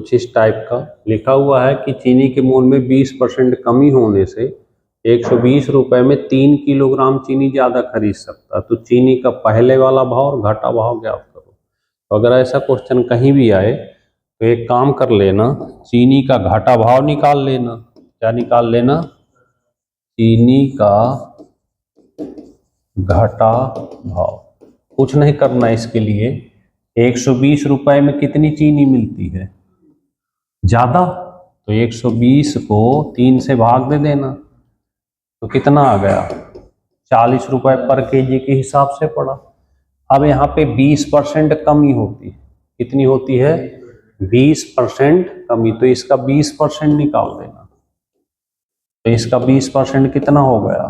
कुछ इस टाइप का लिखा हुआ है कि चीनी के मूल्य में 20% कमी होने से 120 रुपए में 3 किलोग्राम चीनी ज़्यादा खरीद सकता है। तो चीनी का पहले वाला भाव और घटा भाव ज्ञात करो। तो अगर ऐसा क्वेश्चन कहीं भी आए तो एक काम कर लेना, चीनी का घटा भाव निकाल लेना। क्या निकाल लेना? चीनी का घटा भाव। कुछ नहीं करना इसके लिए। 120 रुपए में कितनी चीनी मिलती है? ज़्यादा। तो 120 को 3 से भाग दे देना तो कितना आ गया? 40 रुपए पर केजी के हिसाब से पड़ा। अब यहाँ पे 20% कमी होती है। कितनी होती है? 20% कमी। तो इसका 20% निकाल देना। तो इसका 20% कितना हो गया?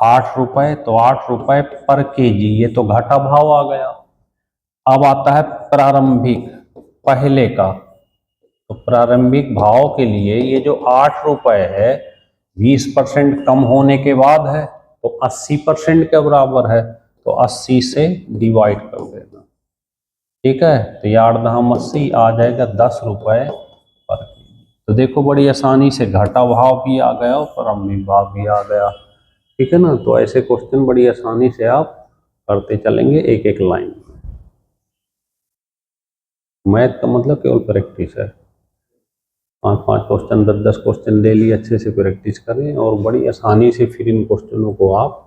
8 रुपए। तो 8 रुपए पर केजी, ये तो घटा भाव आ गया। अब आता है प्रारंभिक, पहले का। तो प्रारंभिक भाव के लिए ये जो 8 रुपए है 20% कम होने के बाद है तो 80% के बराबर है। तो 80 से डिवाइड कर देना। ठीक है, तो ये 8 दहम 80 आ जाएगा 10 रुपए पर केजी। तो देखो बड़ी आसानी से घटा भाव भी आ गया और प्रारंभिक भाव भी आ गया। ठीक है ना। तो ऐसे क्वेश्चन बड़ी आसानी से आप करते चलेंगे एक एक लाइन। मैथ का मतलब केवल प्रैक्टिस है। 5-5 क्वेश्चन 10-10 क्वेश्चन डेली अच्छे से प्रैक्टिस करें और बड़ी आसानी से फिर इन क्वेश्चनों को आप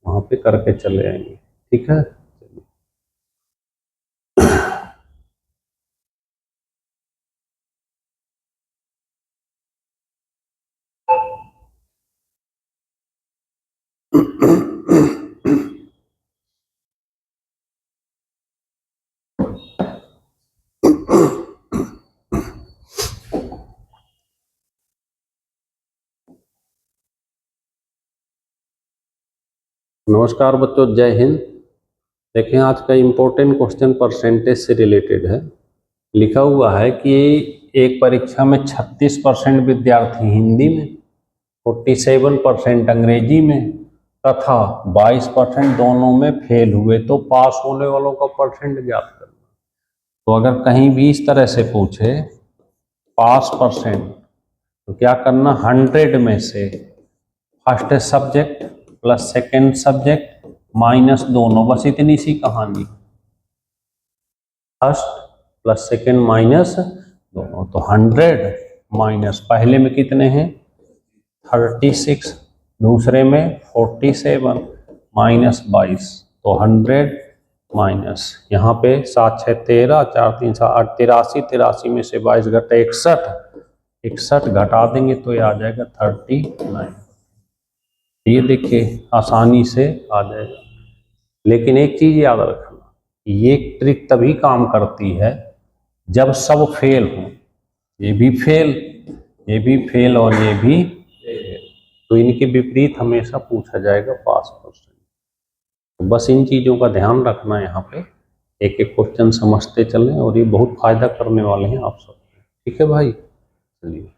वहाँ पे करके चले आएंगे। ठीक है। नमस्कार बच्चों, जय हिंद। देखें आज का इम्पोर्टेंट क्वेश्चन परसेंटेज से रिलेटेड है। लिखा हुआ है कि एक परीक्षा में 36% विद्यार्थी हिंदी में, 47% अंग्रेजी में तथा 22% दोनों में फेल हुए। तो पास होने वालों का परसेंट ज्ञात करना। तो अगर कहीं भी इस तरह से पूछे पास परसेंट तो क्या करना? 100 में से first subject plus second subject minus दोनों, बस इतनी सी कहानी। फर्स्ट प्लस सेकेंड माइनस दोनों। तो 100 माइनस पहले में कितने हैं? 36, दूसरे में 47 माइनस 22। तो 100 माइनस यहाँ पे 7 6 13, 4 3 8 83, 83 में से 22 घटा 61 घटा देंगे तो ये आ जाएगा 39। ये देखिए आसानी से आ जाएगा। लेकिन एक चीज याद रखना, ये ट्रिक तभी काम करती है जब सब फेल हो। ये भी फेल, ये भी फेल और ये भी फेल। तो इनके विपरीत हमेशा पूछा जाएगा पास परसेंट। तो बस इन चीजों का ध्यान रखना। यहाँ पे एक एक क्वेश्चन समझते चलें और ये बहुत फायदा करने वाले हैं आप सब। ठीक है भाई, चलिए।